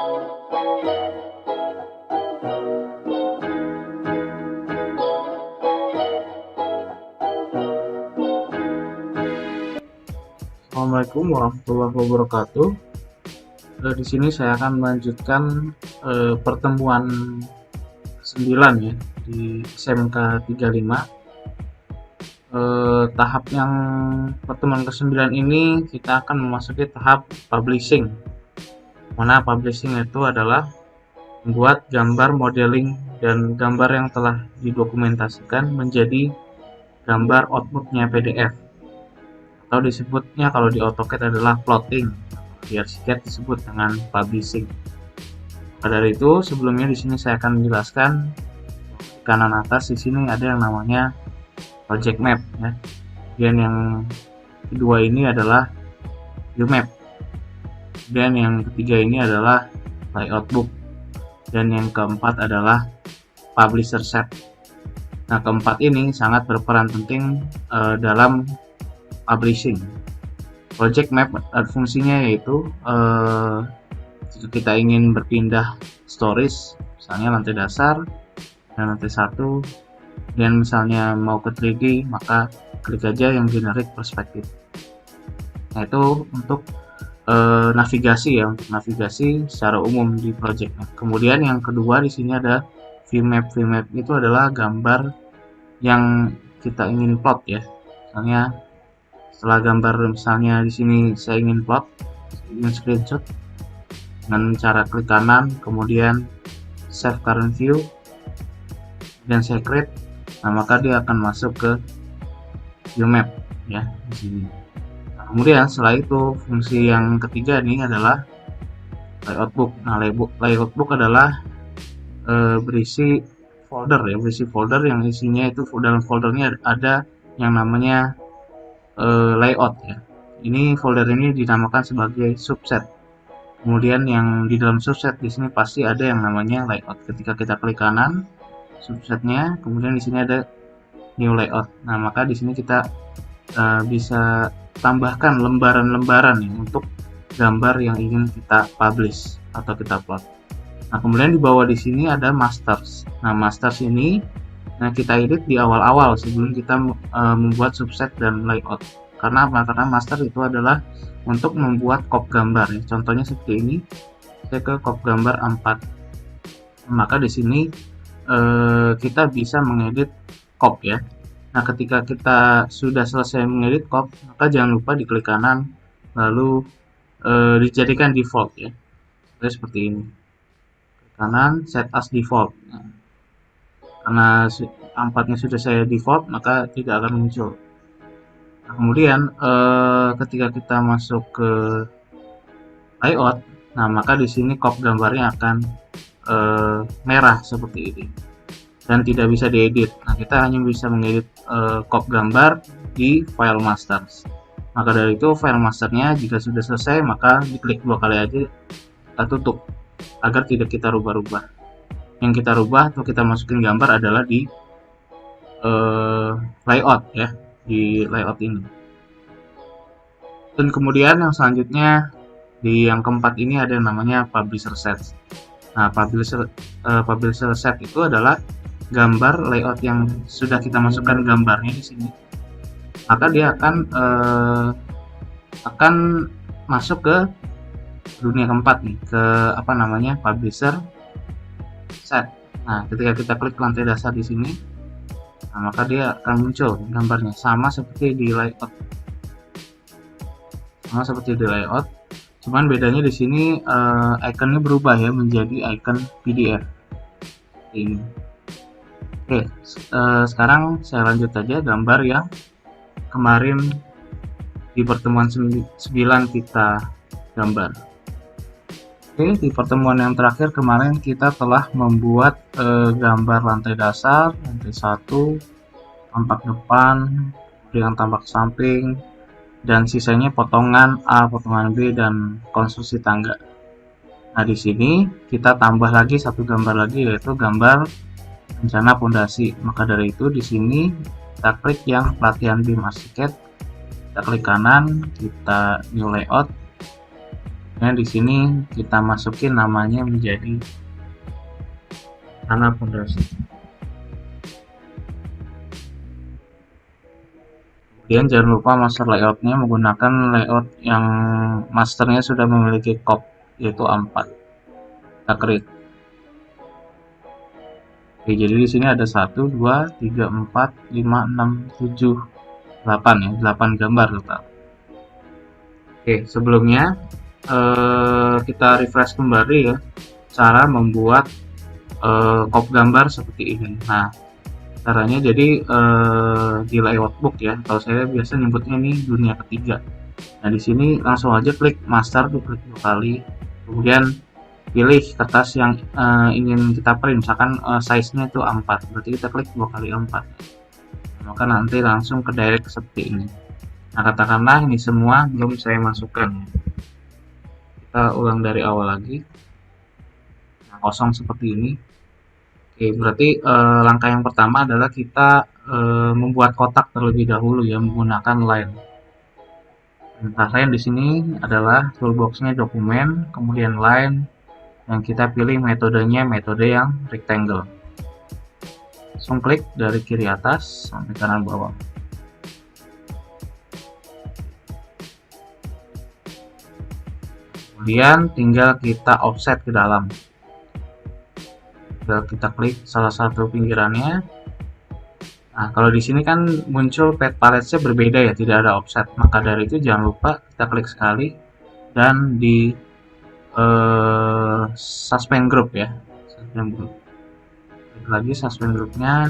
Assalamualaikum warahmatullahi wabarakatuh. Di sini saya akan melanjutkan pertemuan 9 ya di SMK 35. Tahap yang pertemuan ke-9 ini kita akan memasuki tahap publishing. Mana publishing itu adalah membuat gambar modeling dan gambar yang telah didokumentasikan menjadi gambar outputnya PDF. Atau disebutnya kalau di AutoCAD adalah plotting, di Archicad disebut dengan publishing. Pada dari itu, sebelumnya di sini saya akan menjelaskan kanan atas di sini ada yang namanya project map ya. Dan yang kedua ini adalah view map. Dan yang ketiga ini adalah layout book. Dan yang keempat adalah publisher set. Nah, keempat ini sangat berperan penting dalam publishing. Project map fungsinya yaitu jika kita ingin berpindah stories, misalnya lantai dasar dan lantai 1, dan misalnya mau ke 3D, maka klik aja yang generic perspektif. Nah, itu untuk navigasi ya, untuk navigasi secara umum di project map. Kemudian yang kedua di sini ada view map. View map itu adalah gambar yang kita ingin plot ya. Misalnya setelah gambar, misalnya di sini saya ingin plot, ingin screenshot dengan cara klik kanan, kemudian save current view, dan saya create. Nah, maka dia akan masuk ke view map ya di sini. Nah, kemudian setelah itu fungsi yang ketiga ini adalah layout book. Nah, layout book adalah berisi folder ya, berisi folder yang isinya itu dalam foldernya ada yang namanya layout ya. Ini folder ini dinamakan sebagai subset. Kemudian yang di dalam subset di sini pasti ada yang namanya layout. Ketika kita klik kanan subsetnya, kemudian di sini ada new layout. Nah, maka di sini kita bisa tambahkan lembaran-lembaran ya, untuk gambar yang ingin kita publish atau kita plot. Nah, kemudian di bawah di sini ada masters. Nah, masters ini kita edit di awal-awal sebelum kita membuat subset dan layout. Karena apa? Karena master itu adalah untuk membuat crop gambar ya. Contohnya seperti ini. Saya ke crop gambar A4. Maka di sini kita bisa mengedit crop ya. Nah, ketika kita sudah selesai mengedit crop, maka jangan lupa diklik kanan lalu dijadikan default ya. Seperti ini. Klik kanan set as default. Nah, karena A4-nya sudah saya default, maka tidak akan muncul. Nah, kemudian ketika kita masuk ke layout, nah maka di sini crop gambarnya akan merah seperti ini dan tidak bisa diedit. Nah, kita hanya bisa mengedit crop gambar di file masters. Maka dari itu file masternya jika sudah selesai, maka diklik 2 kali aja, kita tutup agar tidak kita rubah-rubah. Yang kita rubah atau kita masukin gambar adalah di layout ya, di layout ini. Dan kemudian yang selanjutnya di yang keempat ini ada yang namanya publisher set. Nah, publisher set itu adalah gambar layout yang sudah kita masukkan gambarnya di sini. Maka dia akan masuk ke dunia keempat nih, ke apa namanya, publisher set. Nah, ketika kita klik lantai dasar di sini, nah, maka dia akan muncul gambarnya sama seperti di layout. Cuman bedanya di sini ikonnya berubah ya menjadi icon PDF. Ini. Oke, sekarang saya lanjut aja gambar yang kemarin di pertemuan 9 kita gambar. Oke, di pertemuan yang terakhir kemarin kita telah membuat gambar lantai dasar, lantai 1, tampak depan, dengan tampak samping, dan sisanya potongan A, potongan B, dan konstruksi tangga. Nah, di sini kita tambah lagi satu gambar lagi, yaitu gambar rencana pondasi. Maka dari itu di sini kita klik yang pelatihan BIM Archicad, kita klik kanan, kita new layout. Nah, di sini kita masukin namanya menjadi tanah pondasi. Kemudian jangan lupa master layoutnya menggunakan layout yang masternya sudah memiliki cop, yaitu A4. Kita create. Oke, jadi di sini ada 1, 2, 3, 4, 5, 6, 7, 8 ya, 8 gambar total. Oke, sebelumnya kita refresh kembali ya cara membuat cop gambar seperti ini. Nah, caranya jadi di layout book ya, kalau saya biasa nyebutnya ini dunia ketiga. Nah, di sini langsung aja klik master, klik 2 kali, kemudian pilih kertas yang ingin kita print, misalkan size-nya itu A4, berarti kita klik 2 kali A4, maka nanti langsung ke direct seperti ini. Nah, katakanlah ini semua belum saya masukkan, kita ulang dari awal lagi. Nah, kosong seperti ini. Oke, berarti langkah yang pertama adalah kita membuat kotak terlebih dahulu ya, menggunakan line. Nah, line di sini adalah toolbox-nya dokumen, kemudian line, dan kita pilih metodenya metode yang rectangle. Langsung klik dari kiri atas sampai kanan bawah. Kemudian tinggal kita offset ke dalam. Tinggal kita klik salah satu pinggirannya. Nah, kalau di sini kan muncul pad palette-nya berbeda ya, tidak ada offset. Maka dari itu jangan lupa kita klik sekali dan di suspend group ya. Suspend group. Lagi suspend groupnya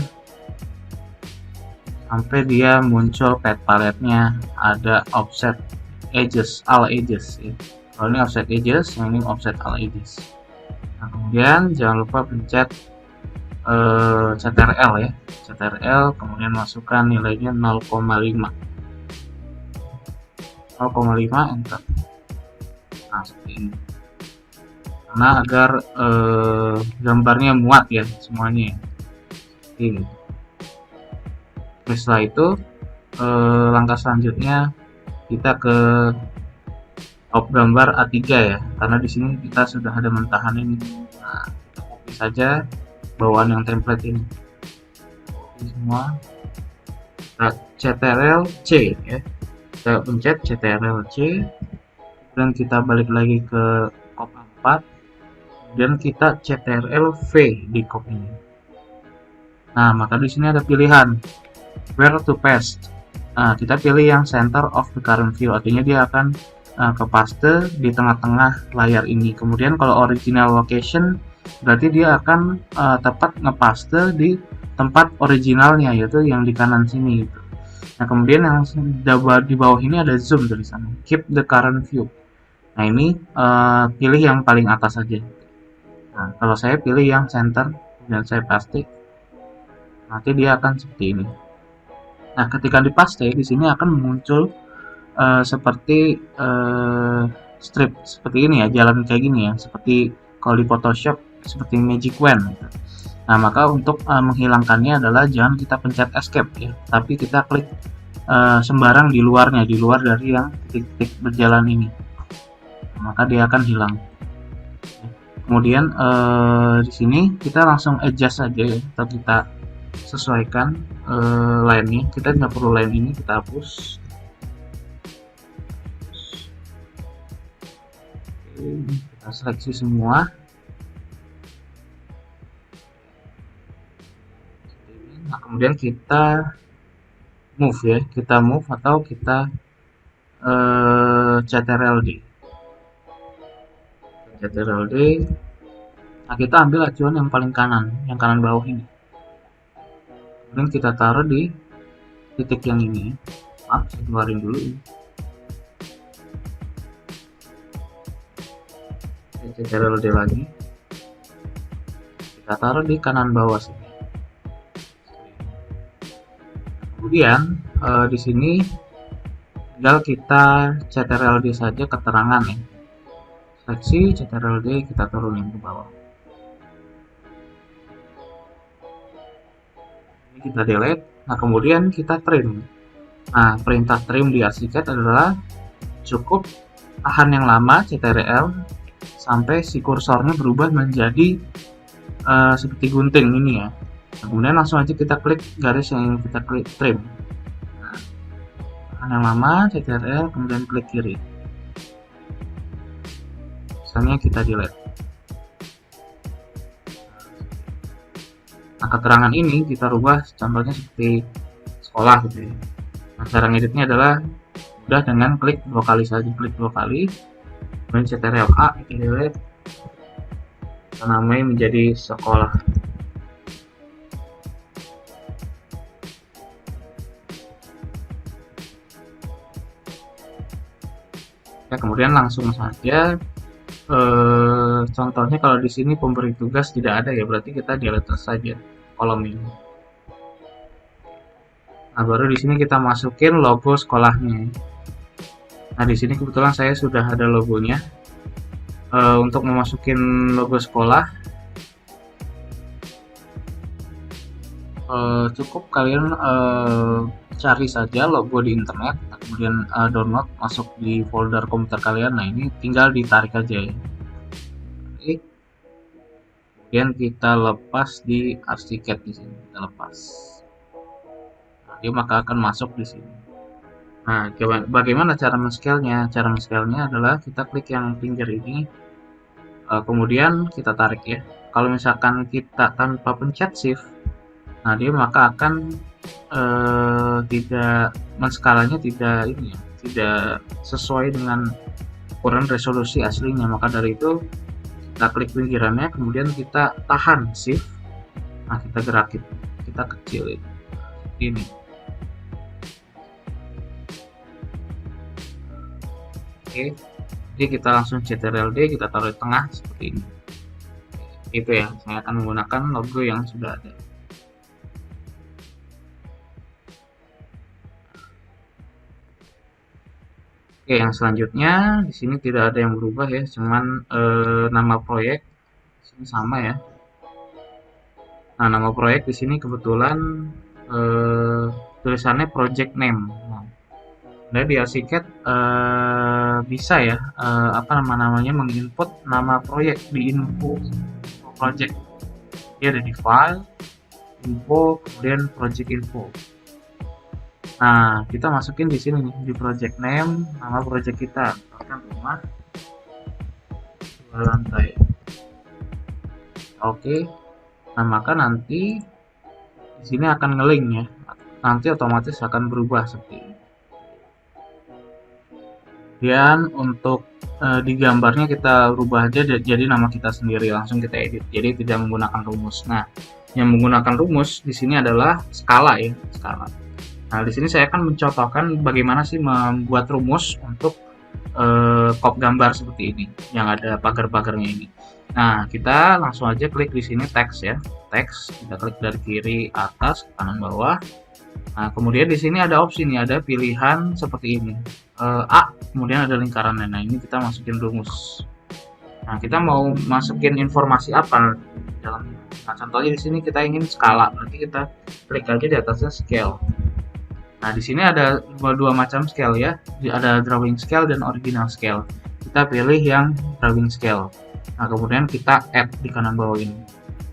sampai dia muncul pad palette-nya ada offset edges, all edges ya. Kalau ini offset edges, yang ini offset all edges. Nah, kemudian jangan lupa pencet CTRL ya, CTRL, kemudian masukkan nilainya 0,5, enter. Nah, seperti ini. Karena agar gambarnya muat ya semuanya. Ini. Setelah itu langkah selanjutnya kita ke top gambar A3 ya, karena di sini kita sudah ada mentahan ini. Nah, kita copy saja bawaan yang template ini, copy semua, kita CTRL C ya, kita pencet CTRL C, dan kita balik lagi ke cop 4, dan kita CTRL V di cop ini. Nah, maka di sini ada pilihan where to paste. Nah, kita pilih yang center of the current view, artinya dia akan ke paste di tengah-tengah layar ini. Kemudian kalau original location berarti dia akan tepat ngepaste di tempat originalnya, yaitu yang di kanan sini gitu. Nah, kemudian yang di bawah ini ada zoom tulisannya keep the current view. Nah, ini pilih yang paling atas saja. Nah, kalau saya pilih yang center dan saya paste, nanti dia akan seperti ini. Nah, ketika dipaste di sini akan muncul seperti strip seperti ini ya, jalan kayak gini ya, seperti kalau di Photoshop seperti Magic Wand gitu. Nah, maka untuk menghilangkannya adalah jangan kita pencet escape ya, tapi kita klik sembarang di luarnya, di luar dari yang titik-titik berjalan ini. Maka dia akan hilang. Kemudian di sini kita langsung adjust saja ya, atau kita sesuaikan line-nya. Kita nggak perlu line ini, kita hapus. Kita seleksi semua. Nah, kemudian kita move ya, kita move atau kita CTRL D. CTRL D. Nah, kita ambil acuan yang paling kanan, yang kanan bawah ini. Kemudian kita taruh di titik yang ini. Maaf, saya keluarin dulu ini. CTRL D lagi, kita taruh di kanan bawah sini. Kemudian di sini tinggal kita CTRL D saja keterangan ya, seleksi CTRL D, kita turunin ke bawah. Ini kita delete. Nah, kemudian kita trim. Nah, perintah trim di ArchiCAD adalah cukup tahan yang lama CTRL sampai si kursornya berubah menjadi seperti gunting ini ya. Nah, kemudian langsung aja kita klik garis yang ingin kita klik trim. Nah, tahan yang lama CTRL kemudian klik kiri. Misalnya kita delete. Nah, keterangan ini kita rubah contohnya seperti sekolah gitu ya. Nah, cara ngeditnya adalah mudah dengan klik 2 kali saja, klik 2 kali kemudian CTRL A kita delete, kita namai menjadi sekolah. Ya, kemudian langsung saja contohnya kalau di sini pemberi tugas tidak ada ya, berarti kita delete saja kolom ini. Nah, baru di sini kita masukin logo sekolahnya. Nah, di sini kebetulan saya sudah ada logonya. Untuk memasukin logo sekolah, cukup kalian cari saja logo di internet, kemudian download, masuk di folder komputer kalian. Nah, ini tinggal ditarik aja ya. Kemudian kita lepas di Archicad di sini, kita lepas. Nah, dia maka akan masuk di sini. Nah, bagaimana cara men-scale-nya? Cara men-scale-nya adalah kita klik yang pinggir ini, kemudian kita tarik ya. Kalau misalkan kita tanpa pencet shift, nah dia maka akan tidak men-skalanya tidak ini ya, tidak sesuai dengan ukuran resolusi aslinya. Maka dari itu kita klik pinggirannya, kemudian kita tahan shift, nah kita gerakin, kita kecilin ini. Oke, jadi kita langsung CTRL D, kita taruh di tengah seperti ini. Itu ya, saya akan menggunakan logo yang sudah ada. Oke, yang selanjutnya di sini tidak ada yang berubah ya, cuman nama proyek di sini sama ya. Nah, nama proyek di sini kebetulan tulisannya project name. Nah, di Archicad bisa ya namanya menginput nama proyek di info project. Dia ada di file, info, kemudian project info. Nah, kita masukin di sini nih, di project name, nama project kita, misalkan rumah 2 lantai. Oke. Nah, maka nanti di sini akan nge-link ya. Nanti otomatis akan berubah seperti ini. Dan untuk di gambarnya kita rubah aja jadi nama kita sendiri, langsung kita edit. Jadi tidak menggunakan rumus. Nah, yang menggunakan rumus di sini adalah skala ya, skala. Nah, di sini saya akan mencontohkan bagaimana sih membuat rumus untuk kop gambar seperti ini, yang ada pagar-pagarnya ini. Nah, kita langsung aja klik di sini teks ya, teks. Kita klik dari kiri atas ke kanan bawah. Nah, kemudian di sini ada opsi nih, ada pilihan seperti ini, A, kemudian ada lingkarannya. Nah, ini kita masukin rumus. Nah, kita mau masukin informasi apa dalam? Nah, contohnya di sini kita ingin skala, berarti kita klik aja di atasnya scale. Nah, di sini ada dua macam scale ya, ada drawing scale dan original scale. Kita pilih yang drawing scale. Nah, kemudian kita add di kanan bawah ini.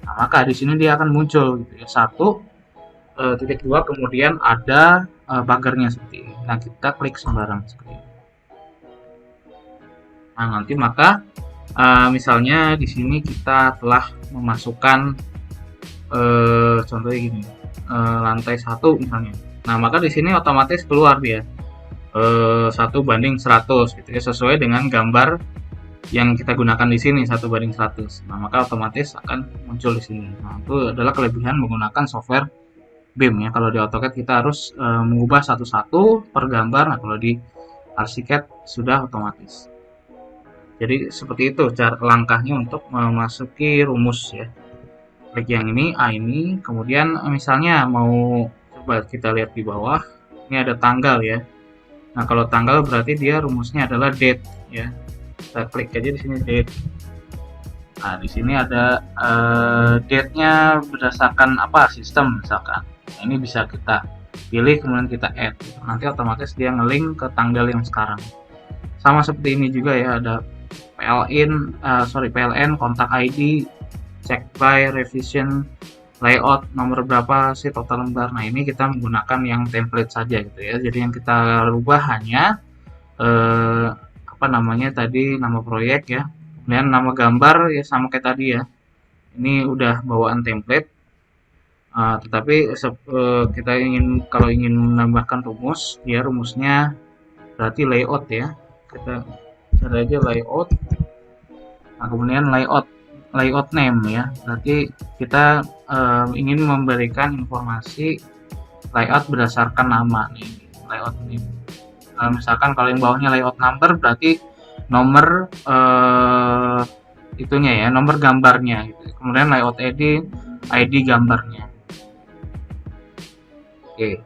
Nah, maka di sini dia akan muncul gitu ya, 1.2, kemudian ada pagarnya seperti ini. Nah, kita klik sembarang seperti ini. Nah, nanti maka misalnya di sini kita telah memasukkan contohnya gini, lantai 1 misalnya. Nah, maka di sini otomatis keluar dia 1:100 gitu ya, sesuai dengan gambar yang kita gunakan di sini 1:100. Nah, maka otomatis akan muncul di sini. Nah, itu adalah kelebihan menggunakan software BIM ya. Kalau di AutoCAD kita harus mengubah satu-satu per gambar. Nah, kalau di Archicad sudah otomatis. Jadi seperti itu cara langkahnya untuk memasuki rumus ya. Klik yang ini, A ini, kemudian misalnya mau coba kita lihat di bawah, ini ada tanggal ya. Nah, kalau tanggal berarti dia rumusnya adalah date ya. Kita klik aja di sini date. Nah, di sini ada date-nya berdasarkan apa? Sistem misalkan. Nah, ini bisa kita pilih kemudian kita add. Nanti otomatis dia nge-link ke tanggal yang sekarang. sama seperti ini juga ya, ada PLN, kontak ID, check by, revision, layout, nomor berapa sih total lembar. Nah, ini kita menggunakan yang template saja gitu ya. Jadi yang kita rubah hanya apa namanya tadi, nama proyek ya, kemudian nama gambar ya sama kayak tadi ya. Ini udah bawaan template. Tetapi kita kalau ingin menambahkan rumus, ya rumusnya berarti layout ya. Kita cari aja layout. Nah, kemudian layout name ya, berarti kita ingin memberikan informasi layout berdasarkan nama nih, layout name. Misalkan kalau yang bawahnya layout number, berarti nomor itunya ya, nomor gambarnya gitu. Kemudian layout ID gambarnya. Oke.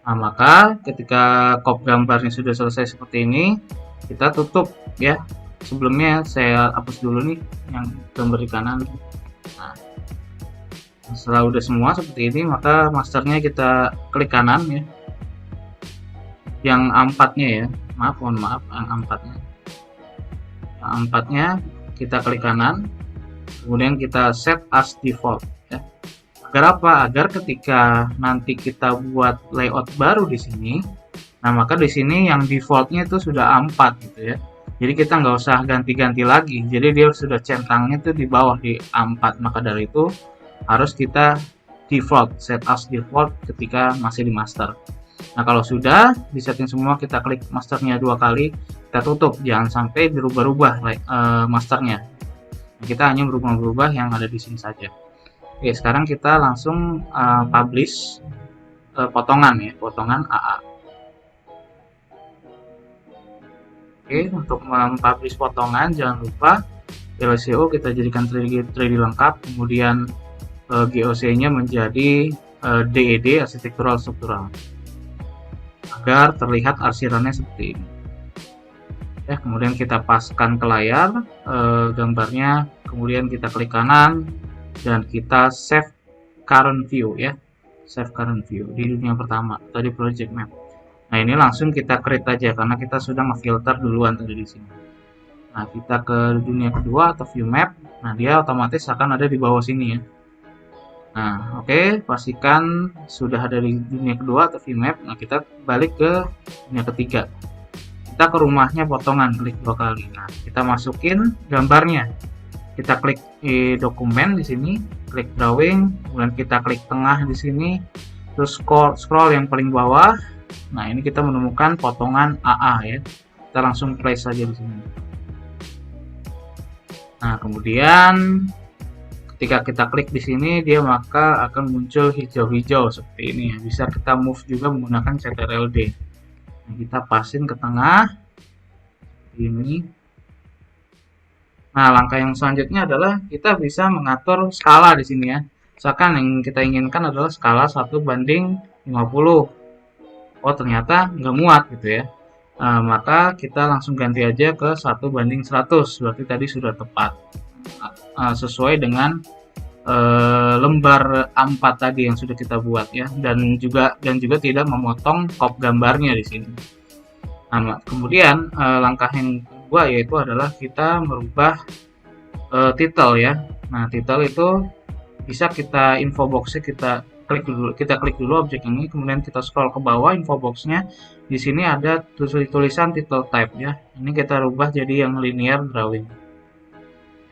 Nah, maka ketika kop gambarnya sudah selesai seperti ini, kita tutup ya. Sebelumnya saya hapus dulu nih yang gambar di kanan. Nah, setelah udah semua seperti ini, maka masternya kita klik kanan ya. Yang A4-nya ya. Mohon maaf, yang A4-nya. Yang A4-nya kita klik kanan. Kemudian kita set as default ya. Agar apa? Agar ketika nanti kita buat layout baru di sini, nah maka di sini yang defaultnya itu sudah A4 gitu ya. Jadi kita nggak usah ganti-ganti lagi. Jadi dia sudah centangnya itu di bawah di A4. Maka dari itu harus kita default, set as default ketika masih di master. Nah kalau sudah di setting semua, kita klik masternya 2 kali, kita tutup, jangan sampai dirubah-rubah masternya. Nah, kita hanya berubah-ubah yang ada di sini saja. Oke, sekarang kita langsung publish potongan ya, potongan AA. Oke, untuk mempublish potongan jangan lupa LCO kita jadikan 3D lengkap, kemudian GOC-nya menjadi DED arsitektural struktural agar terlihat arsirannya seperti ini. Ya, kemudian kita paskan ke layar gambarnya, kemudian kita klik kanan dan kita save current view ya, save current view di dunia pertama tadi project map. Nah ini langsung kita create aja karena kita sudah ngefilter duluan tadi di sini. Nah kita ke dunia kedua atau view map, nah dia otomatis akan ada di bawah sini ya. Nah oke, pastikan sudah ada di dunia kedua atau view map. Nah kita balik ke dunia ketiga. Kita ke rumahnya potongan, klik 2 kali. Nah, kita masukin gambarnya. Kita klik di dokumen di sini, klik drawing, kemudian kita klik tengah di sini, terus scroll yang paling bawah. Nah, ini kita menemukan potongan AA ya. Kita langsung place saja di sini. Nah, kemudian ketika kita klik di sini, dia maka akan muncul hijau-hijau seperti ini ya. Bisa kita move juga menggunakan CTRL-D. Kita pasin ke tengah ini. Nah langkah yang selanjutnya adalah kita bisa mengatur skala di sini ya. Misalkan yang kita inginkan adalah skala 1:50. Oh ternyata nggak muat gitu ya. Maka kita langsung ganti aja ke 1:100. Berarti tadi sudah tepat sesuai dengan lembar A4 tadi yang sudah kita buat ya, dan juga tidak memotong kop gambarnya di sini. Nah, kemudian langkah yang kedua yaitu adalah kita merubah title ya. Nah, title itu bisa kita info boxnya kita klik dulu objek ini, kemudian kita scroll ke bawah info boxnya. Di sini ada tulisan title type ya. Ini kita rubah jadi yang linear drawing.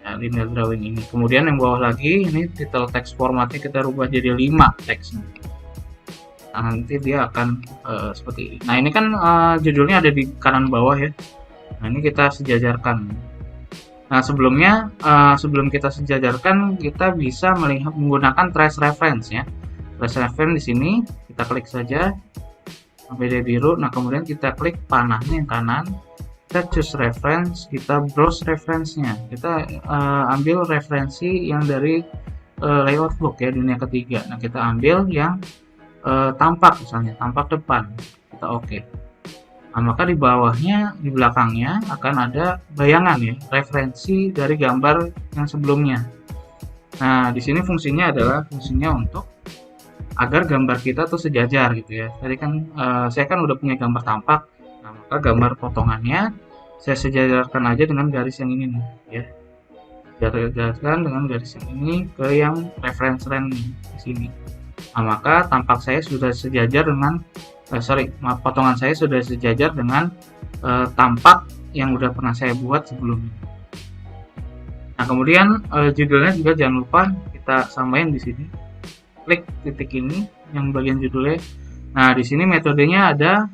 Ya, linear drawing ini. Kemudian yang bawah lagi ini title text formatnya kita rubah jadi 5 teksnya. Nah, nanti dia akan seperti ini. Nah ini kan judulnya ada di kanan bawah ya. Nah ini kita sejajarkan. Nah sebelum kita sejajarkan, kita bisa menggunakan trace reference ya. Trace reference di sini kita klik saja sampai dia biru. Nah kemudian kita klik panahnya yang kanan. Kita choose reference, kita browse reference-nya, kita ambil referensi yang dari layout book ya, dunia ketiga. Nah kita ambil yang tampak, misalnya tampak depan, kita oke. Nah maka di bawahnya, di belakangnya akan ada bayangan ya, referensi dari gambar yang sebelumnya. Nah di sini fungsinya adalah untuk agar gambar kita tuh sejajar gitu ya. Tadi kan saya kan udah punya gambar tampak, nah maka gambar potongannya saya sejajarkan aja dengan garis yang ini nih ya. Sejajarkan dengan garis yang ini ke yang reference line nih di sini. Nah, maka tampak saya sudah sejajar dengan potongan saya sudah sejajar dengan tampak yang udah pernah saya buat sebelumnya. Nah, kemudian judulnya juga jangan lupa kita samain di sini. Klik titik ini yang bagian judulnya. Nah, di sini metodenya ada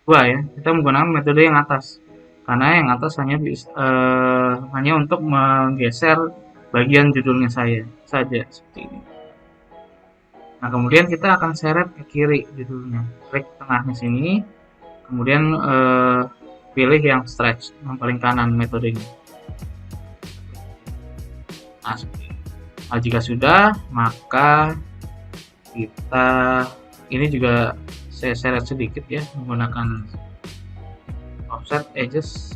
dua ya. Kita menggunakan metode yang atas. Karena yang atas hanya untuk menggeser bagian judulnya saya saja seperti ini. Nah, kemudian kita akan seret ke kiri judulnya. Klik tengahnya sini. Kemudian pilih yang stretch, yang paling kanan metodenya. Nah, nah, jika sudah, maka kita ini juga saya seret sedikit ya menggunakan offset edges.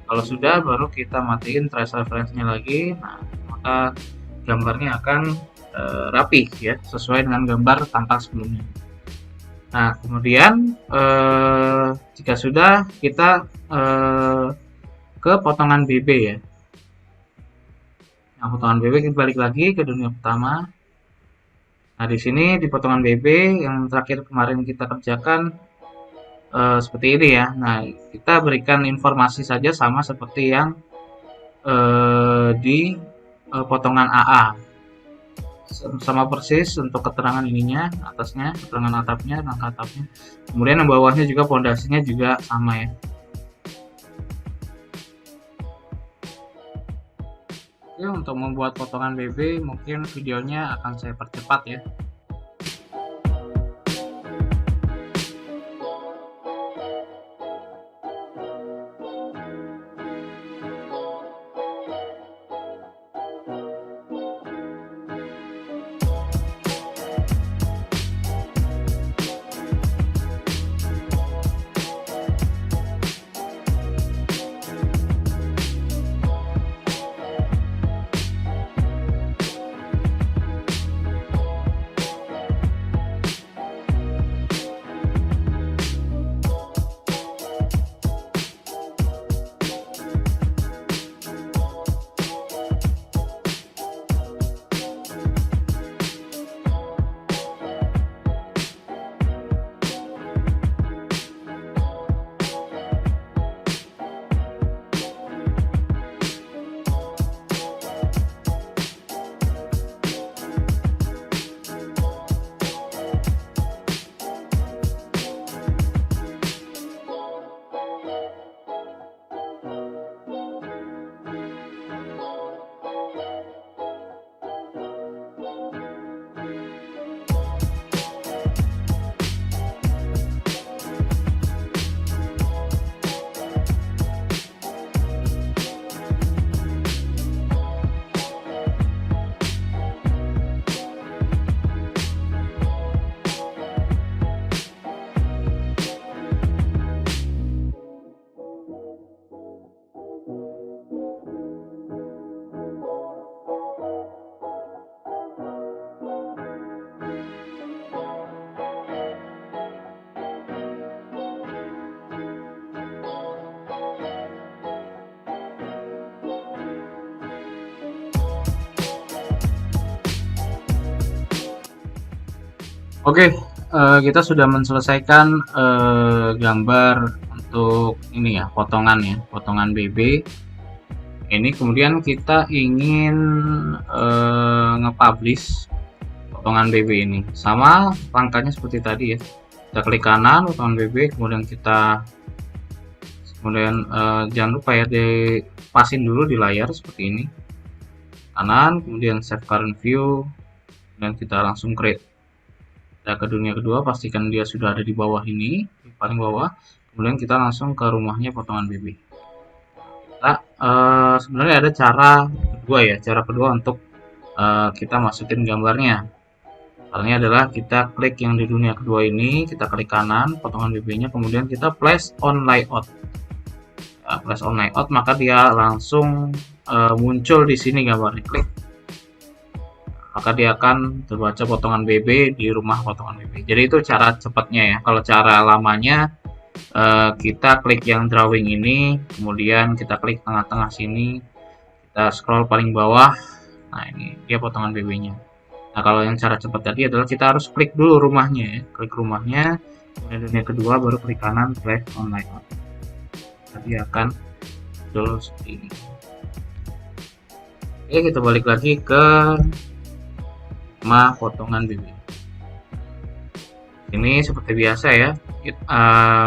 Kalau sudah, baru kita matiin trace reference-nya lagi. Nah, maka gambarnya akan rapi ya, sesuai dengan gambar tampak sebelumnya. Nah, kemudian jika sudah, kita ke potongan BB ya. Nah, potongan BB kita balik lagi ke dunia pertama. Nah, di sini di potongan BB yang terakhir kemarin kita kerjakan seperti ini ya. Nah, kita berikan informasi saja sama seperti yang di potongan AA. Sama persis untuk keterangan ininya, atasnya, keterangan atapnya, rangka atapnya. Kemudian yang bawahnya juga pondasinya juga sama ya. Oke, untuk membuat potongan BB mungkin videonya akan saya percepat ya. Oke, kita sudah menyelesaikan gambar untuk ini ya, potongan BB. Ini kemudian kita ingin nge-publish potongan BB ini. Sama langkahnya seperti tadi ya. Kita klik kanan potongan BB, kemudian jangan lupa ya dipasin dulu di layar seperti ini. Kanan, kemudian save current view, dan kita langsung create. Ke dunia kedua, pastikan dia sudah ada di bawah ini, di paling bawah. Kemudian kita langsung ke rumahnya potongan BB. Kita sebenarnya ada cara kedua untuk kita masukin gambarnya. Caranya adalah kita klik yang di dunia kedua ini, kita klik kanan potongan BB-nya, kemudian kita place on layout. Place on layout, maka dia langsung muncul di sini gambarnya. Klik. maka dia akan terbaca potongan BB di rumah potongan BB. Jadi itu cara cepatnya ya. Kalau cara lamanya kita klik yang drawing ini, kemudian kita klik tengah-tengah sini, kita scroll paling bawah. Nah, ini dia potongan BB-nya. Nah, kalau yang cara cepat tadi adalah kita harus klik dulu rumahnya ya. Klik rumahnya, kemudian yang kedua baru klik kanan drag on layout. Tadi akan muncul seperti ini. Oke, kita balik lagi ke rumah potongan BB. Ini seperti biasa ya.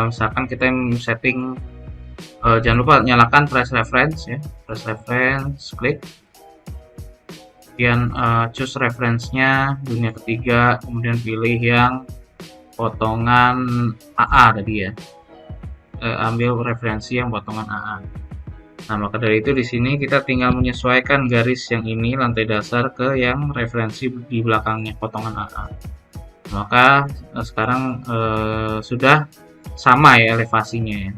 Misalkan kita setting, jangan lupa nyalakan trace reference ya. Trace reference, klik. Kemudian choose reference-nya dunia ketiga, kemudian pilih yang potongan AA tadi ya. Ambil referensi yang potongan AA. Nah, maka dari itu di sini kita tinggal menyesuaikan garis yang ini lantai dasar ke yang referensi di belakangnya potongan AA. Maka sekarang sudah sama ya elevasinya ya.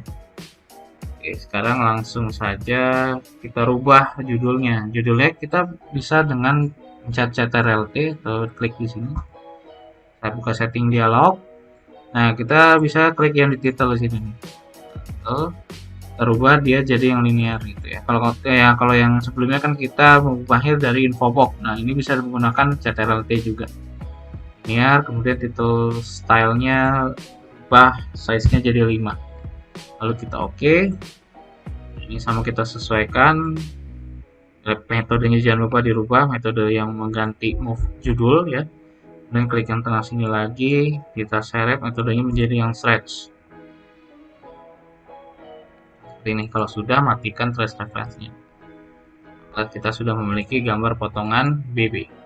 Oke, sekarang langsung saja kita rubah judulnya. Judulnya kita bisa dengan pencet Ctrl+T atau klik di sini. Saya buka setting dialog. Nah, kita bisa klik yang di title di sini nih. Kita rubah dia jadi yang linear gitu ya. Kalau yang sebelumnya kan kita mengubahnya dari info box. Nah, ini bisa menggunakan Ctrl+T juga. Linear, kemudian title stylenya ubah size-nya jadi 5. Lalu kita oke. Ini sama kita sesuaikan. Metodenya jangan lupa dirubah, metode yang mengganti move judul ya. Dan klik yang tengah sini lagi, kita seret metodenya menjadi yang stretch. Seperti ini. Kalau sudah, matikan trace reference-nya. Kita sudah memiliki gambar potongan BB.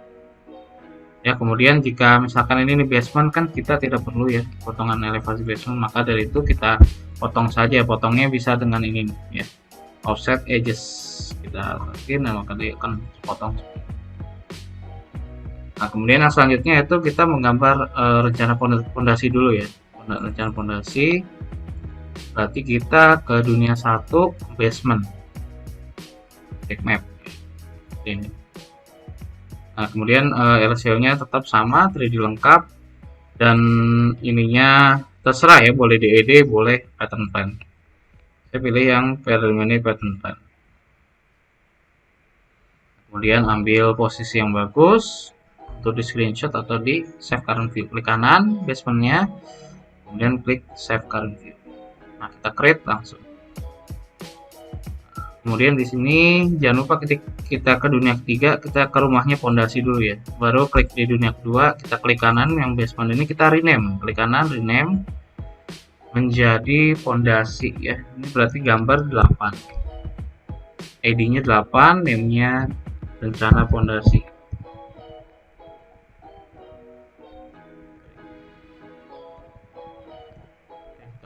Ya, kemudian jika misalkan ini basement kan kita tidak perlu ya potongan elevasi basement, maka dari itu kita potong saja. Potongnya bisa dengan ini ya, offset edges kita klik, nah maka dia akan potong. Nah, kemudian yang selanjutnya itu kita menggambar rencana pondasi dulu ya. Rencana pondasi berarti kita ke dunia 1 basement, take map ini. Nah, kemudian LCL-nya tetap sama, 3D lengkap, dan ininya terserah ya, boleh DED, boleh pattern plan. Saya pilih yang preliminary pattern plan. Kemudian ambil posisi yang bagus untuk di screenshot atau di save current view. Klik kanan basementnya, kemudian klik save current view. Nah, kita create langsung. Kemudian di sini jangan lupa ketika kita ke dunia ketiga, kita ke rumahnya pondasi dulu ya. Baru klik di dunia kedua, kita klik kanan yang basement ini, kita rename. Klik kanan rename menjadi pondasi ya. Ini berarti gambar 8. ID-nya 8, name-nya rencana pondasi.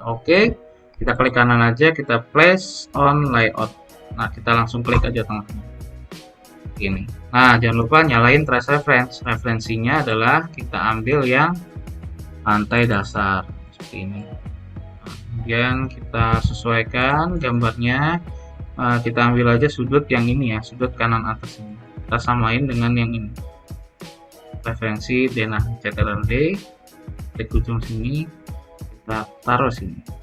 Oke, kita klik kanan aja, kita place on layout. Nah, kita langsung klik aja tengahnya. Ini. Nah, jangan lupa nyalain trace reference. Referensinya adalah kita ambil yang lantai dasar seperti ini. Nah, kemudian kita sesuaikan gambarnya. Kita ambil aja sudut yang ini ya, sudut kanan atas ini. Kita samain dengan yang ini. Referensi denah Ctrl+D, klik ujung sini, kita taruh sini.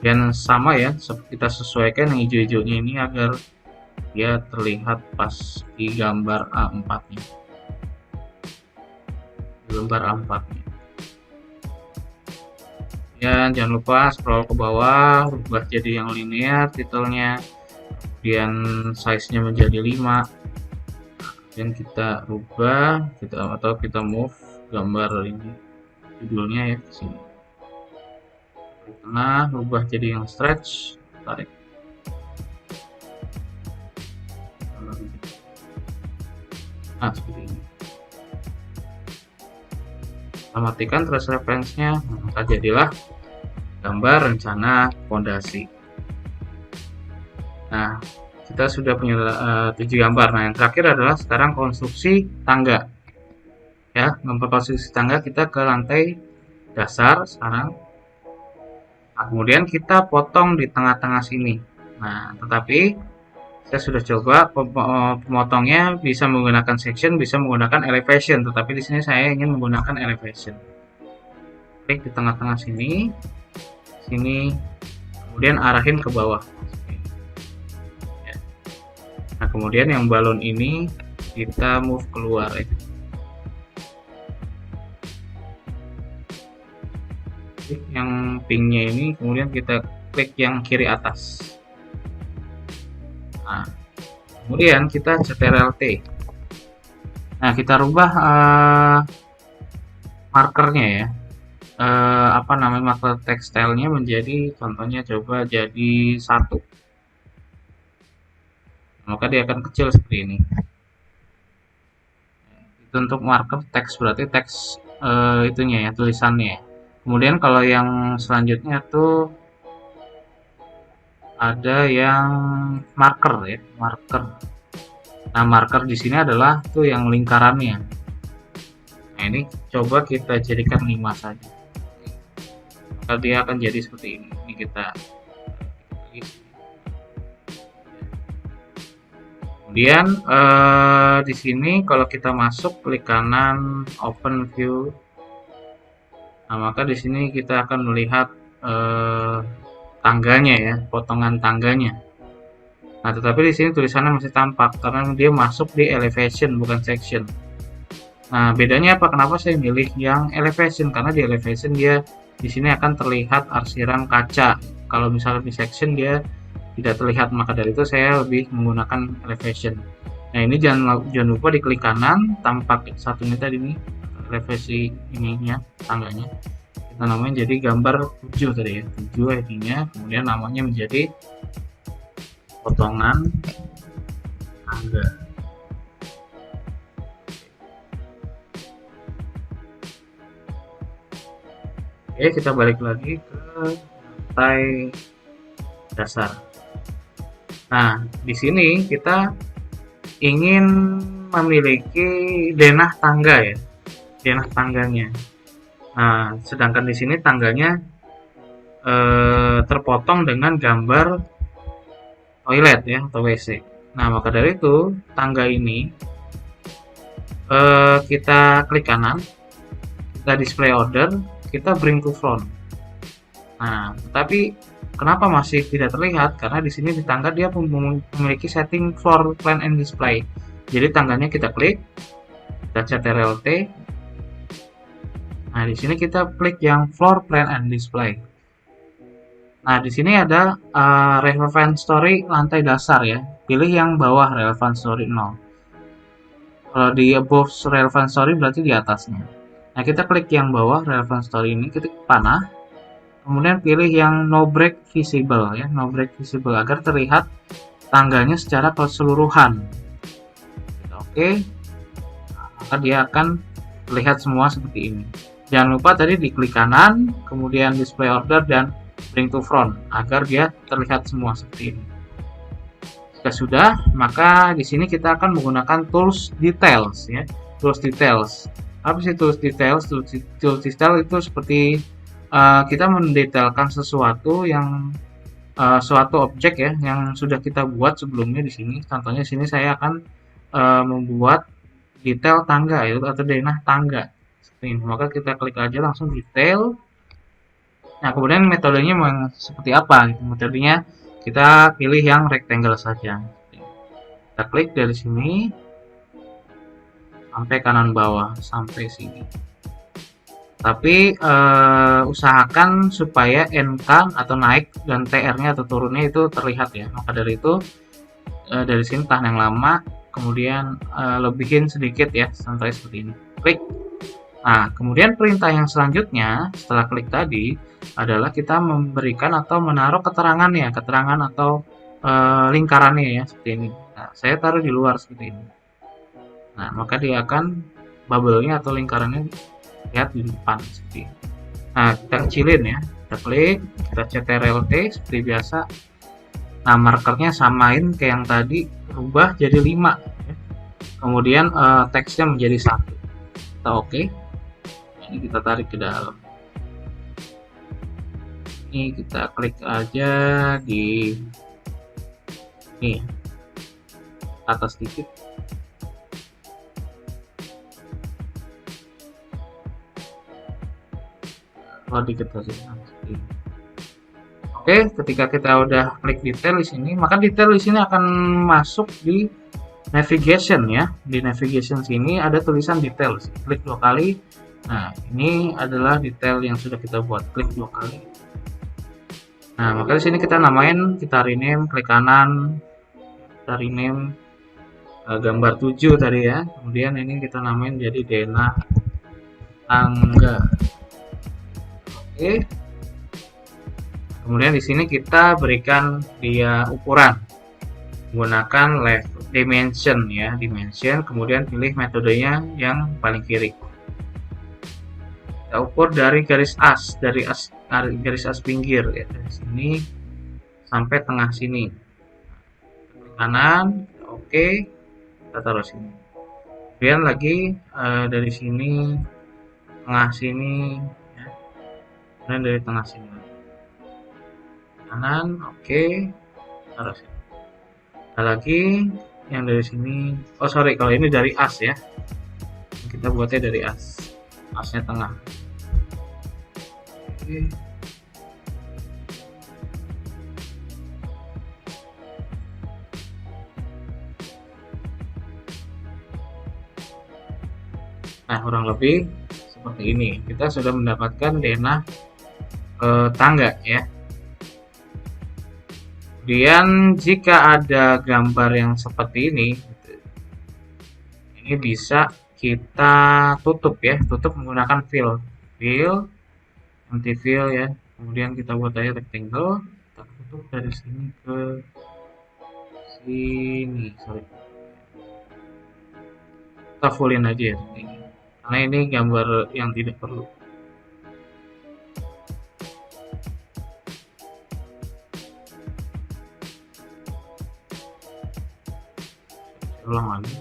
Dan sama ya, kita sesuaikan yang hijau-hijaunya ini agar dia terlihat pas di gambar A4 nya. Gambar A4 nya. Ya, jangan lupa scroll ke bawah, rubah jadi yang linear titelnya, kemudian size-nya menjadi 5. Dan kita rubah, atau kita move gambar ini judulnya ya ke sini. Tengah, rubah jadi yang stretch, tarik. Nah, seperti ini. Kita matikan trace reference-nya, maka jadilah gambar rencana pondasi. Nah, kita sudah punya 7 gambar. Nah, yang terakhir adalah sekarang konstruksi tangga. Ya, gambar konstruksi tangga kita ke lantai dasar sekarang. Nah, kemudian kita potong di tengah-tengah sini. Nah, tetapi Saya sudah coba pemotongnya bisa menggunakan section, bisa menggunakan elevation, tetapi di sini saya ingin menggunakan elevation. Klik di tengah-tengah sini, kemudian arahin ke bawah. Nah, kemudian yang balon ini kita move keluar ya. Yang pinknya ini kemudian kita klik yang kiri atas. Nah, kemudian kita Ctrl T. Nah, kita rubah markernya ya. Apa namanya, marker tekstilnya menjadi, contohnya coba jadi 1. Maka dia akan kecil seperti ini. Itu untuk marker teks, berarti teks itunya ya, tulisannya. Kemudian kalau yang selanjutnya tuh ada yang marker ya, marker. Nah, marker di sini adalah tuh yang lingkarannya. Nah, ini coba kita jadikan 5 saja. Maka dia akan jadi seperti ini. Ini kita kemudian di sini kalau kita masuk, klik kanan open view. Nah, maka di sini kita akan melihat tangganya ya, potongan tangganya. Nah, tetapi di sini tulisannya masih tampak karena dia masuk di elevation bukan section. Nah, bedanya apa? Kenapa saya milih yang elevation? Karena di elevation dia di sini akan terlihat arsiran kaca. Kalau misalnya di section dia tidak terlihat, maka dari itu saya lebih menggunakan elevation. Nah, ini jangan lupa diklik kanan, tampak satunya tadi nih, elevasi ininya, tangganya. Kita namanya jadi gambar 7 tadi ya, 7 ID-nya, kemudian namanya menjadi potongan tangga. Oke, kita balik lagi ke lantai dasar. Nah, di sini kita ingin memiliki denah tangga ya, denah tangganya. Nah, sedangkan di sini tangganya terpotong dengan gambar toilet ya, atau WC. Nah, maka dari itu tangga ini kita klik kanan, kita display order, kita bring to front. Nah, tetapi kenapa masih tidak terlihat? Karena di sini di tangga dia memiliki setting floor plan and display. Jadi tangganya kita klik, kita Ctrl T. Nah, di sini kita klik yang floor plan and display. Nah, di sini ada relevant story lantai dasar ya. Pilih yang bawah relevant story 0. Kalau di above relevant story berarti di atasnya. Nah, kita klik yang bawah relevant story ini, klik panah. Kemudian pilih yang no break visible ya, no break visible agar terlihat tangganya secara keseluruhan. Oke. Nah, maka dia akan terlihat semua seperti ini. Jangan lupa tadi diklik kanan, kemudian display order dan bring to front agar dia terlihat semua seperti ini. Jika sudah, maka di sini kita akan menggunakan tools details ya. Tools details. Apa sih tools details? Tools detail itu seperti kita mendetailkan sesuatu yang suatu objek ya yang sudah kita buat sebelumnya di sini. Contohnya di sini saya akan membuat detail tangga ya, atau denah tangga. Seperti ini. Maka kita klik aja langsung detail. Nah, kemudian metodenya seperti apa? Metodenya kita pilih yang rectangle saja. Kita klik dari sini sampai kanan bawah sampai sini. Tapi usahakan supaya NK atau naik dan TR-nya atau turunnya itu terlihat ya. Maka dari itu dari sini tahan yang lama, kemudian lebihin sedikit ya, sampai seperti ini. Klik. Nah, kemudian perintah yang selanjutnya setelah klik tadi adalah kita memberikan atau menaruh keterangannya, keterangan atau lingkarannya ya, seperti ini. Nah, saya taruh di luar seperti ini. Nah, maka dia akan bubble-nya atau lingkarannya lihat di depan seperti ini. Nah, kita kecilin ya, kita klik, kita Ctrl T seperti biasa. Nah, markernya samain kayak yang tadi, rubah jadi 5 ya. Kemudian teksnya menjadi 1. Kita oke. Ini kita tarik ke dalam. Ini kita klik aja di ini. atas dikit. Kalau dikit aja. Oke, ketika kita udah klik detail di sini, maka detail di sini akan masuk di navigation ya. Di navigation sini ada tulisan detail. Klik 2 kali. Nah, ini adalah detail yang sudah kita buat. Klik 2 kali. Nah, maka di sini kita namain, kita rename, klik kanan, kita rename gambar 7 tadi ya. Kemudian ini kita namain jadi denah tangga. Oke. Kemudian di sini kita berikan dia ukuran menggunakan dimension ya, dimension. Kemudian pilih metodenya yang paling kiri. Kita ukur dari garis as, garis as pinggir ya, dari sini sampai tengah sini. Klik kanan, oke, kita taruh sini. Kemudian lagi dari sini, tengah sini, ya. Kemudian dari tengah sini. Kanan, oke, taruh sini. Ada lagi yang dari sini. Oh sorry, kalau ini dari as ya. Kita buatnya dari as, asnya tengah. Oke. Nah, kurang lebih seperti ini. Kita sudah mendapatkan denah tangga ya. Kemudian jika ada gambar yang seperti ini bisa kita tutup ya, tutup menggunakan fill, anti fill ya. Kemudian kita buat aja rectangle, kita tutup dari sini ke sini, sorry. Kita fullin aja ya, karena ini gambar yang tidak perlu. Ulang lagi.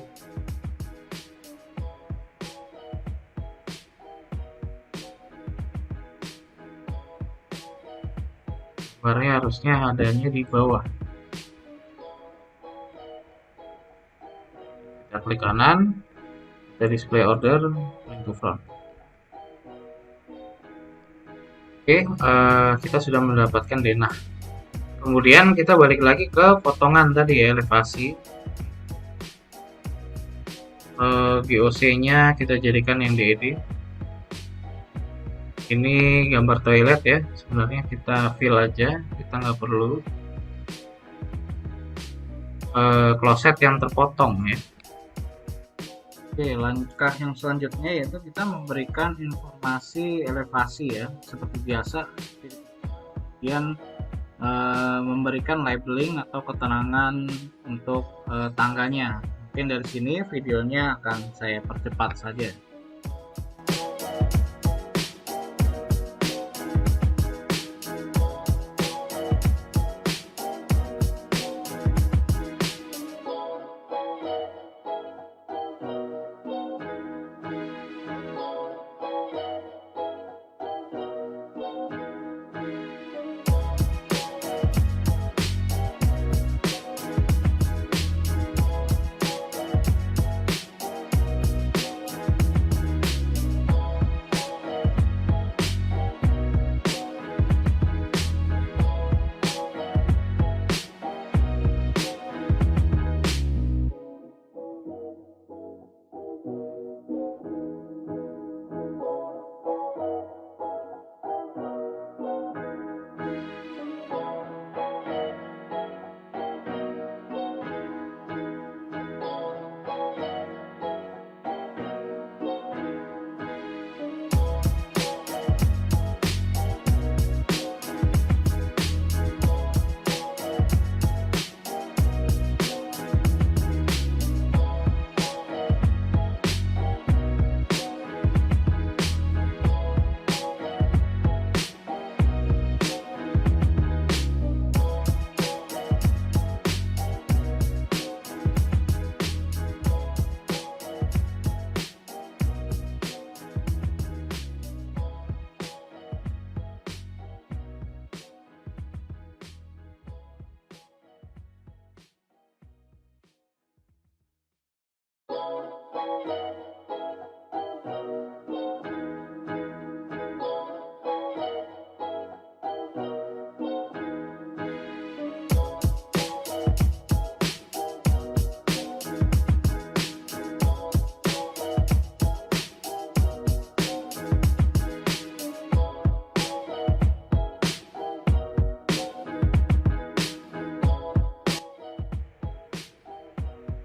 Gambarnya harusnya adanya di bawah. Kita klik kanan, kita display order, link to front. Oke, kita sudah mendapatkan denah. Kemudian kita balik lagi ke potongan tadi ya, elevasi. GOC-nya kita jadikan yang DED. Ini gambar toilet ya, sebenarnya kita fill aja, kita nggak perlu kloset yang terpotong ya. Oke, langkah yang selanjutnya yaitu kita memberikan informasi elevasi ya, seperti biasa. Kemudian memberikan labeling atau keterangan untuk tangganya. Mungkin dari sini videonya akan saya percepat saja.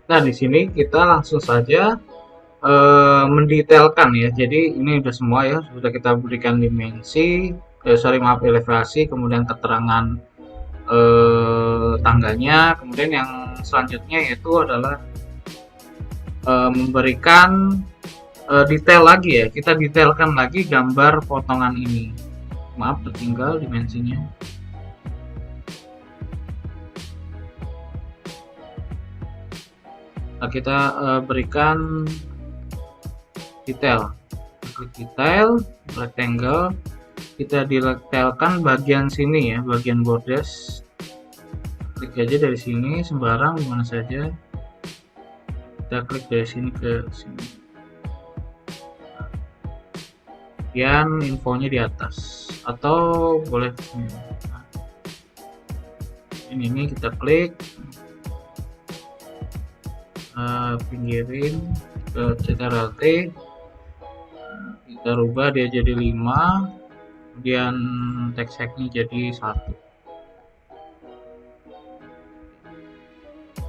Nah, di sini kita langsung saja mendetailkan ya. Jadi ini udah semua ya, sudah kita berikan dimensi, maaf, elevasi, kemudian keterangan tangganya, kemudian yang selanjutnya yaitu adalah memberikan detail lagi ya. Kita detailkan lagi gambar potongan ini. Maaf, tertinggal dimensinya. Nah, kita berikan detail. Klik detail, rectangle. Kita detailkan bagian sini ya, bagian borders. Klik aja dari sini sembarang dimana saja. Kita klik dari sini ke sini. Kemudian infonya di atas atau boleh ini kita klik, pinggirin ke CTRL-T, kita rubah dia jadi 5, kemudian text hacknya jadi 1.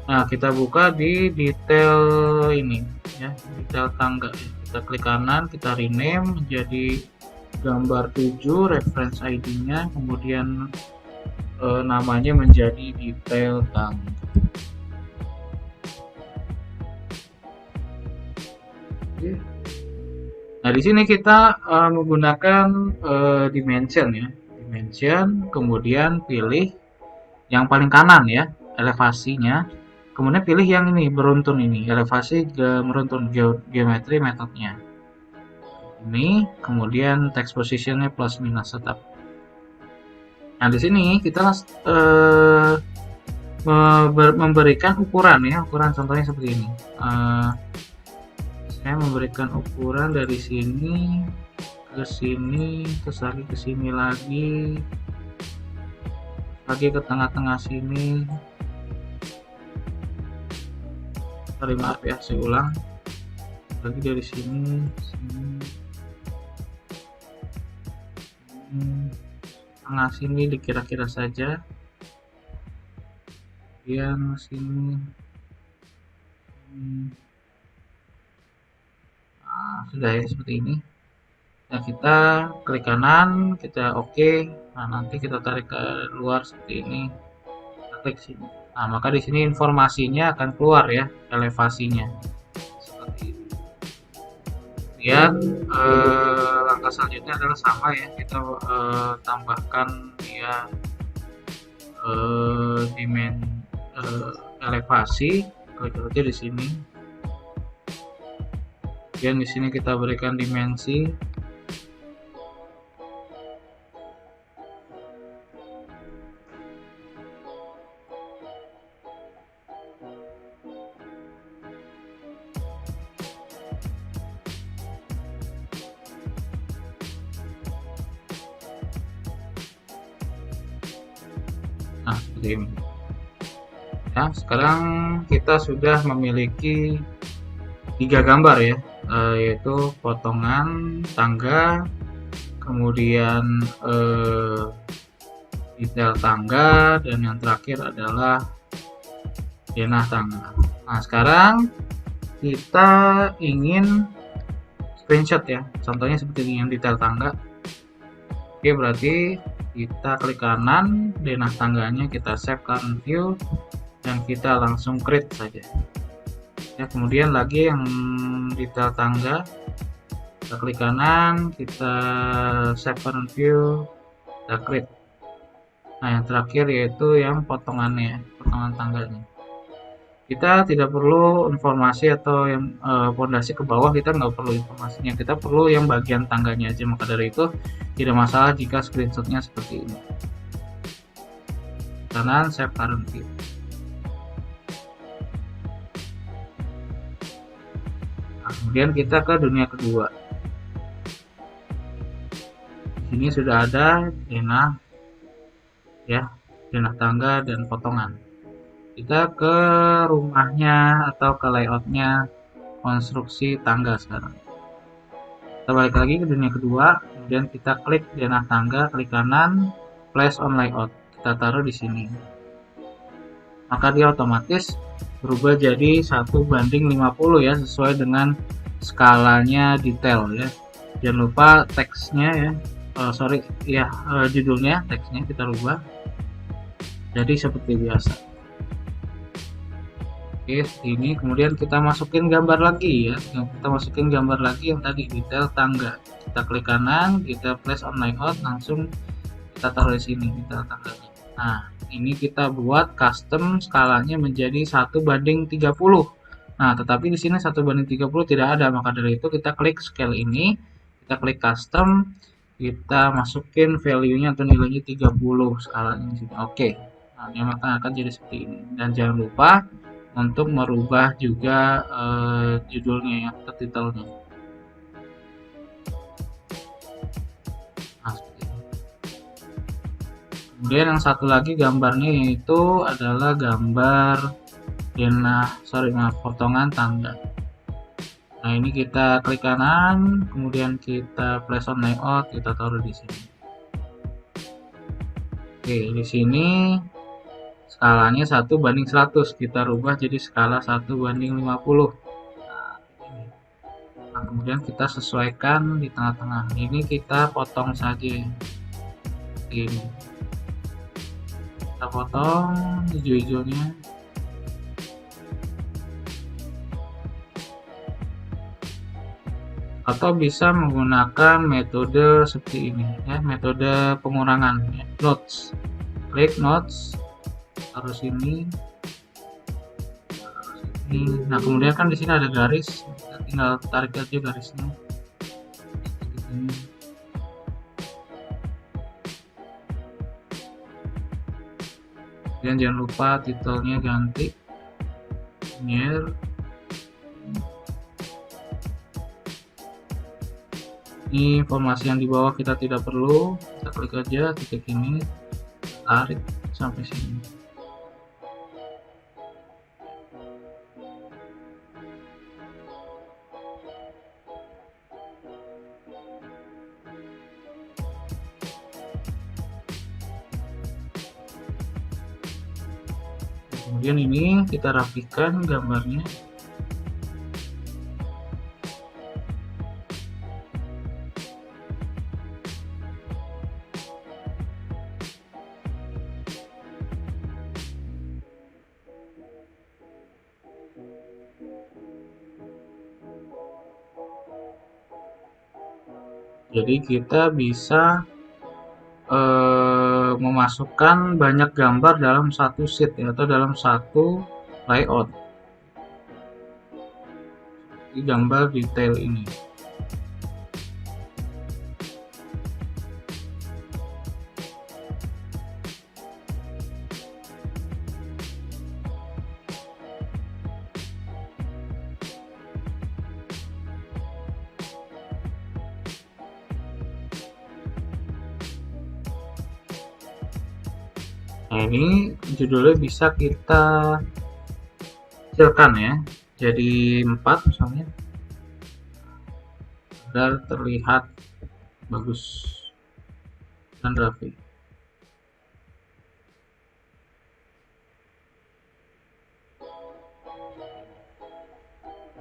Nah, kita buka di detail ini ya, detail tangga. Kita klik kanan, kita rename menjadi gambar 7, reference ID-nya, kemudian namanya menjadi detail tangga. Nah, di sini kita menggunakan dimension ya, dimension, kemudian pilih yang paling kanan ya, elevasinya. Kemudian pilih yang ini beruntun ini, elevasi meruntun geometri metodenya. Ini kemudian text positionnya plus minus tetap. Nah, di sini kita memberikan ukuran ya, ukuran contohnya seperti ini. Saya memberikan ukuran dari sini ke sini, terus lagi ke sini lagi ke tengah-tengah sini. Sorry, maaf ya, saya ulang lagi dari sini, tengah sini dikira-kira saja, kemudian sini. Nah, sudah ya seperti ini. Nah, kita klik kanan, kita oke. Nah, nanti kita tarik ke luar seperti ini. Kita klik sini. Nah, maka di sini informasinya akan keluar ya, elevasinya. Seperti ini. Kemudian langkah selanjutnya adalah sama ya, kita tambahkan dia elevasi, klik aja di sini. Kemudian di sini kita berikan dimensi. Nah, seperti ini. Ya, sekarang kita sudah memiliki 3 gambar ya, yaitu potongan tangga, kemudian detail tangga, dan yang terakhir adalah denah tangga. Nah, sekarang kita ingin screenshot ya, contohnya seperti ini yang detail tangga. Oke, berarti kita klik kanan, denah tangganya kita save current view, dan kita langsung create saja ya. Kemudian lagi yang detail tangga, kita klik kanan, kita save current view, kita create. Nah, yang terakhir yaitu yang potongannya, potongan tangganya. Kita tidak perlu informasi atau yang pondasi ke bawah, kita nggak perlu informasinya, kita perlu yang bagian tangganya aja. Maka dari itu tidak masalah jika screenshotnya seperti ini. Kanan, save current view. Nah, kemudian kita ke dunia kedua. Di sini sudah ada denah ya, denah tangga dan potongan. Kita ke rumahnya atau ke layoutnya konstruksi tangga sekarang. Kita balik lagi ke dunia kedua, kemudian kita klik denah tangga, klik kanan, place on layout. Kita taruh di sini. maka dia otomatis berubah jadi 1:50 ya, sesuai dengan skalanya detail ya. Jangan lupa teksnya ya, judulnya, teksnya kita rubah jadi seperti biasa. Oke, ini kemudian kita masukin gambar lagi ya, yang tadi detail tangga. Kita klik kanan, kita place on layout, langsung kita taruh di sini detail tangganya. Nah, ini kita buat custom skalanya menjadi 1:30. Nah, tetapi di sini 1:30 tidak ada, maka dari itu kita klik scale ini, kita klik custom, kita masukin value-nya atau nilainya 30 skalanya di sini. Oke. Nah, ini maka akan jadi seperti ini. Dan jangan lupa untuk merubah juga judulnya ya, atau titelnya. Nah, seperti ini. Kemudian yang satu lagi gambarnya yaitu adalah gambar potongan tangga. Nah, ini kita klik kanan, kemudian kita place on layout, kita taruh di sini. Oke, di sini skalanya 1:100, kita rubah jadi skala 1:50. Nah, kemudian kita sesuaikan di tengah-tengah. Ini kita potong saja ini. Kita potong hijau-hijaunya. Atau bisa menggunakan metode seperti ini ya, metode pengurangan ya, notes. Klik notes, taruh sini. Nah, kemudian kan di sini ada garis, kita tinggal tarik aja garisnya. Dan jangan lupa titelnya ganti. Ini informasi yang di bawah kita tidak perlu, kita klik aja titik ini, tarik sampai sini. Kemudian ini kita rapikan gambarnya. Jadi kita bisa memasukkan banyak gambar dalam satu sheet ya, atau dalam satu layout. Di gambar detail ini. Nah, ini judulnya bisa kita kecilkan ya, jadi 4 misalnya, agar terlihat bagus dan rapi.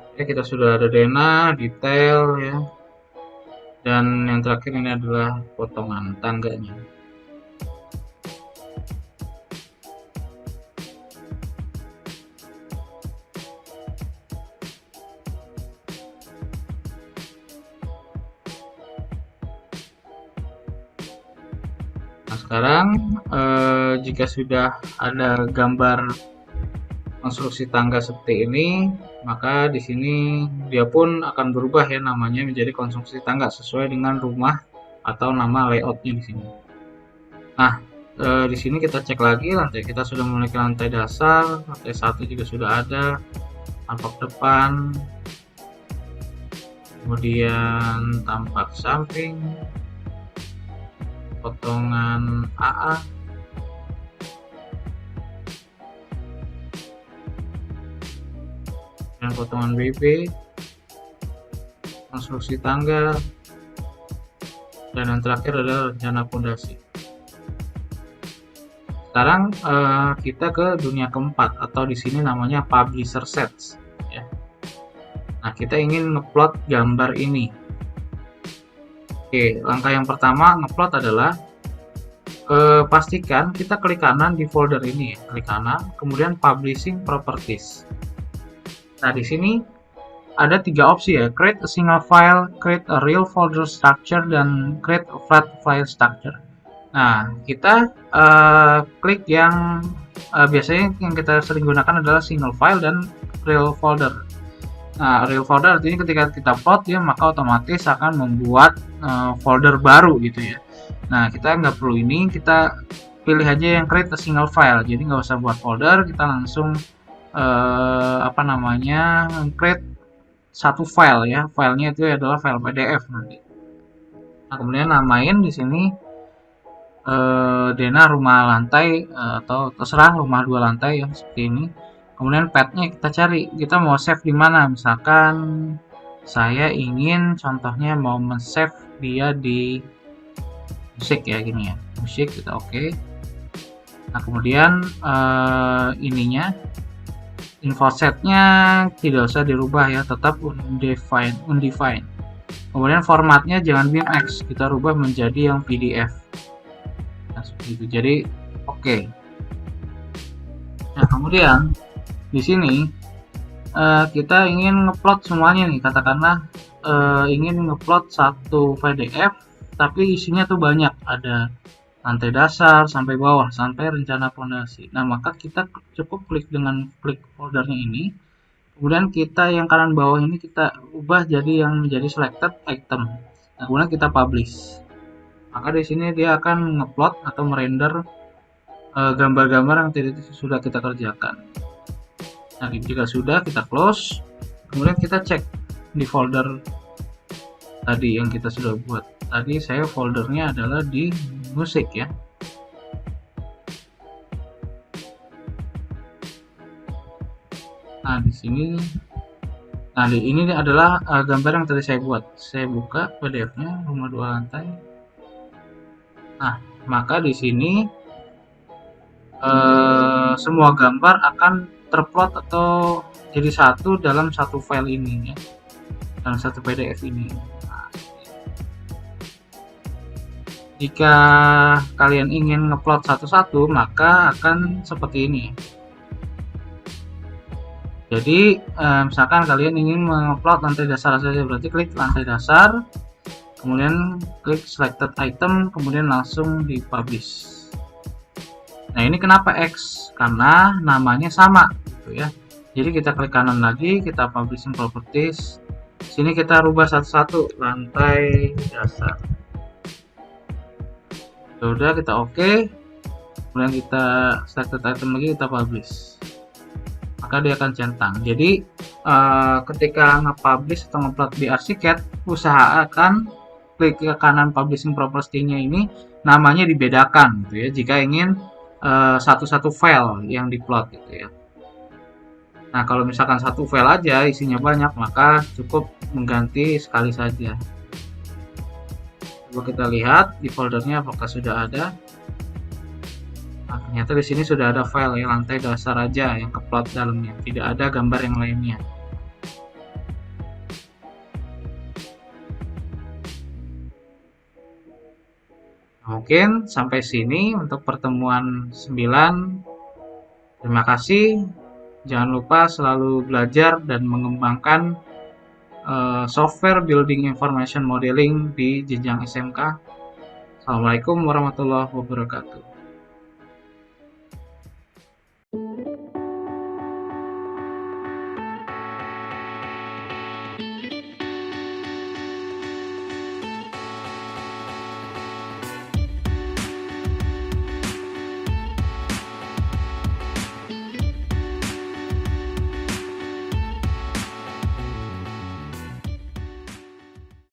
Oke, kita sudah ada denah, detail ya, dan yang terakhir ini adalah potongan tangganya. Nah, sekarang jika sudah ada gambar konstruksi tangga seperti ini, maka di sini dia pun akan berubah ya namanya menjadi konstruksi tangga sesuai dengan rumah atau nama layoutnya di sini. Nah, di sini kita cek lagi lantai kita sudah memiliki lantai dasar, lantai 1 juga sudah ada, tampak depan, kemudian tampak samping, potongan AA, dan potongan BB, konstruksi tangga, dan yang terakhir adalah rencana fondasi. Sekarang kita ke dunia keempat atau di sini namanya publisher sets ya. Nah, kita ingin ngeplot gambar ini. Oke, langkah yang pertama ngeplot adalah pastikan kita klik kanan di folder ini ya. Klik kanan, kemudian publishing properties. Nah, di sini ada 3 opsi ya, create a single file, create a real folder structure, dan create a flat file structure. Nah, kita klik yang biasanya yang kita sering gunakan adalah single file dan real folder. Nah, real folder artinya ketika kita plot ya, maka otomatis akan membuat folder baru gitu ya. Nah, kita nggak perlu ini, kita pilih aja yang create a single file. Jadi nggak usah buat folder, kita langsung create satu file ya. Filenya itu adalah file PDF nanti. Nah, kemudian namain di sini Dena rumah lantai atau terserah rumah 2 lantai ya, seperti ini. Kemudian path-nya kita cari, kita mau save di mana. Misalkan saya ingin contohnya mau men-save dia di musik ya, gini ya, musik, kita oke. Nah, kemudian ininya info setnya tidak usah dirubah ya, tetap undefined. Kemudian formatnya jangan BIMX, kita rubah menjadi yang PDF. Nah, seperti itu. Jadi oke. Nah, kemudian di sini kita ingin ngeplot semuanya nih, katakanlah ingin ngeplot satu PDF tapi isinya tuh banyak, ada lantai dasar sampai bawah sampai rencana fondasi. Nah, maka kita cukup klik dengan klik foldernya ini, kemudian kita yang kanan bawah ini kita ubah jadi yang menjadi selected item. Nah, kemudian kita publish. Maka di sini dia akan ngeplot atau merender gambar-gambar yang sudah kita kerjakan. Nah, jika sudah, kita close, kemudian kita cek di folder tadi yang kita sudah buat. Tadi saya foldernya adalah di musik ya. Nah, di sini, ini adalah gambar yang tadi saya buat. Saya buka PDF-nya, rumah 2 lantai. Nah, maka di sini semua gambar akan terplot atau jadi satu dalam satu file ini ya, dalam satu PDF ini. Nah, jika kalian ingin ngeplot satu-satu, maka akan seperti ini. Jadi misalkan kalian ingin mengupload lantai dasar saja, berarti klik lantai dasar, kemudian klik selected item, kemudian langsung di publish. Nah, ini kenapa X? Karena namanya sama gitu ya. Jadi kita klik kanan lagi, kita publishing properties. Sini kita rubah satu-satu, lantai dasar. Sudah, kita oke. Kemudian kita selected item lagi, kita publish. Maka dia akan centang. Jadi ketika nge-publish atau nge-upload di Archicad, usahakan klik ke kanan publishing property-nya ini namanya dibedakan gitu ya, jika ingin satu-satu file yang diplot gitu ya. Nah, kalau misalkan satu file aja isinya banyak, maka cukup mengganti sekali saja. Coba kita lihat di foldernya apakah sudah ada. Nah, ternyata di sini sudah ada file ya, lantai dasar aja yang keplot dalamnya, tidak ada gambar yang lainnya. Mungkin sampai sini untuk pertemuan 9. Terima kasih. Jangan lupa selalu belajar dan mengembangkan software building information modeling di jenjang SMK. Assalamualaikum warahmatullahi wabarakatuh.